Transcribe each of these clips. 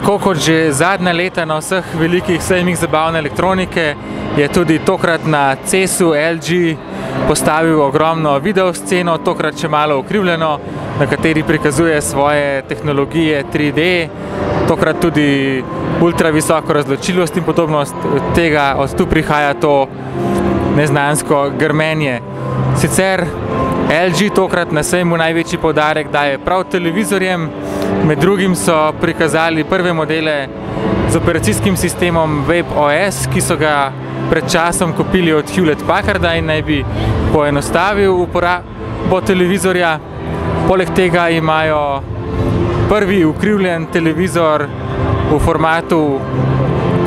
Tako kot že zadnja leta na vseh velikih sejmih zabavne elektronike, je tudi tokrat na CES-u LG postavil ogromno videosceno, tokrat še malo ukrivljeno, na kateri prikazuje svoje tehnologije 3D, tokrat tudi ultra visoko razločljivost in podobnost tega, od tu prihaja to neznansko grmenje. Sicer LG tokrat na sejmu največji poudarek daje prav televizorjem, med drugim so prikazali prve modele z operacijskim sistemom WebOS, ki so ga pred časom kupili od Hewlett Packarda in naj bi poenostavil uporabo televizorja. Poleg tega imajo prvi ukrivljen televizor v formatu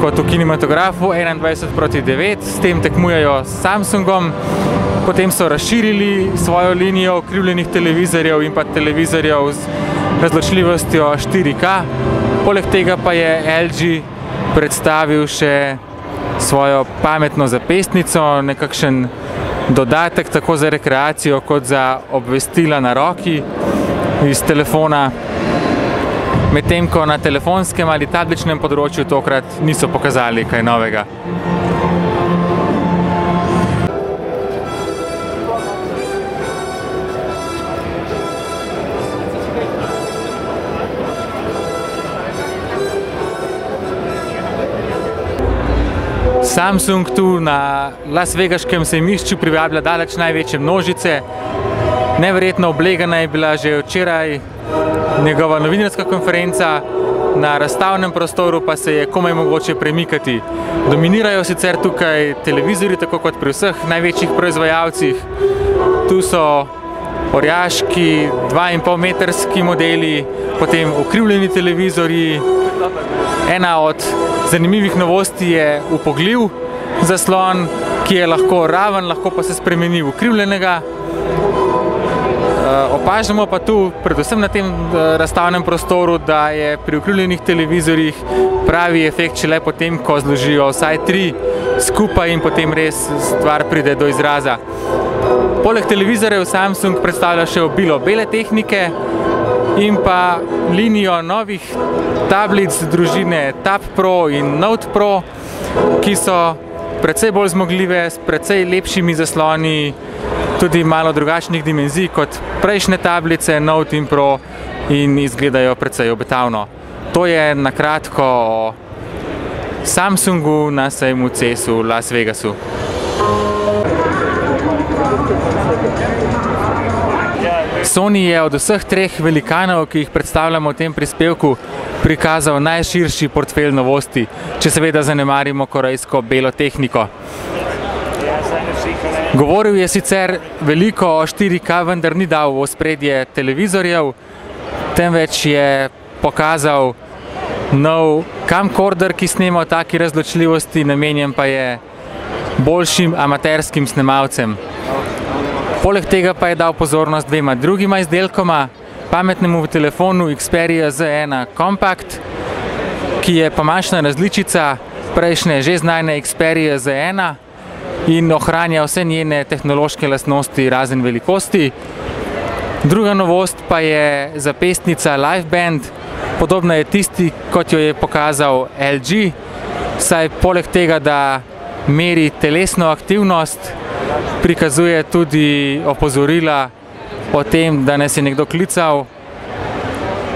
kot v kinematografu 21:9, s tem tekmujejo s Samsungom. Potem so razširili svojo linijo ukrivljenih televizorjev in pa televizorjev z razločljivostjo 4K. Poleg tega pa je LG predstavil še svojo pametno zapestnico, nekakšen dodatek tako za rekreacijo kot za obvestila na roki iz telefona, medtem ko na telefonskem ali tabličnem področju tokrat niso pokazali kaj novega. Samsung tu na Las Vegaškem sejmišču privablja daleč največje množice. Neverjetno oblegana je bila že včeraj njegova novinarska konferenca, na razstavnem prostoru pa se je komaj mogoče premikati. Dominirajo sicer tukaj televizorji, tako kot pri vseh največjih proizvajalcih. Tu so orjaški 2,5 metrski modeli, potem ukrivljeni televizorji. Ena od zanimivih novosti je upogljiv zaslon, ki je lahko raven, lahko pa se spremeni v ukrivljenega. Opažamo pa tu, predvsem na tem razstavnem prostoru, da je pri ukrivljenih televizorjih pravi efekt šele potem, ko zložijo vsaj 3 skupaj in potem res stvar pride do izraza. Poleg televizorjev Samsung predstavlja še obilo bele tehnike in pa linijo novih tablic družine Tab Pro in Note Pro, ki so precej bolj zmogljive, s precej lepšimi zasloni, tudi malo drugačnih dimenzij kot prejšnje tablice Note in Pro in izgledajo precej obetavno. To je na kratko o Samsungu na sejmu CES-u v Las Vegasu. Sony je od vseh 3 velikanov, ki jih predstavljamo v tem prispevku, prikazal najširši portfelj novosti, če seveda zanemarimo korejsko belo tehniko. Govoril je sicer veliko o 4K, vendar ni dal v ospredje televizorjev, temveč je pokazal nov camcorder, ki snema v taki razločljivosti, namenjen pa je boljšim amaterskim snemalcem. Poleg tega pa je dal pozornost 2 drugima izdelkoma, pametnemu telefonu Xperia Z1 Compact, ki je pa manjša različica prejšnje že znane Xperia Z1 in ohranja vse njene tehnološke lastnosti razen velikosti. Druga novost pa je zapestnica Liveband, podobna je tisti, kot jo je pokazal LG, saj poleg tega, da meri telesno aktivnost, prikazuje tudi opozorila o tem, da nas je nekdo klical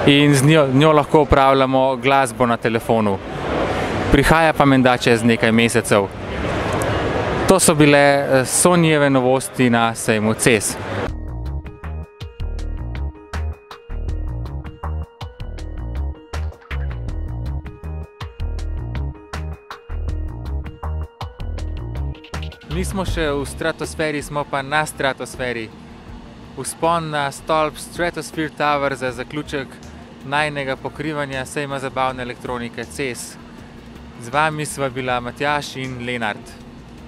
in z njo lahko upravljamo glasbo na telefonu. Prihaja pa menda čez nekaj mesecev. To so bile Sonyjeve novosti na sejmu CES. Nismo še v stratosferi, smo pa na stratosferi. Vzpon na stolp Stratosphere Tower za zaključek najinega pokrivanja sejma zabavne elektronike CES. Z vami sva bila Matjaž in Lenart.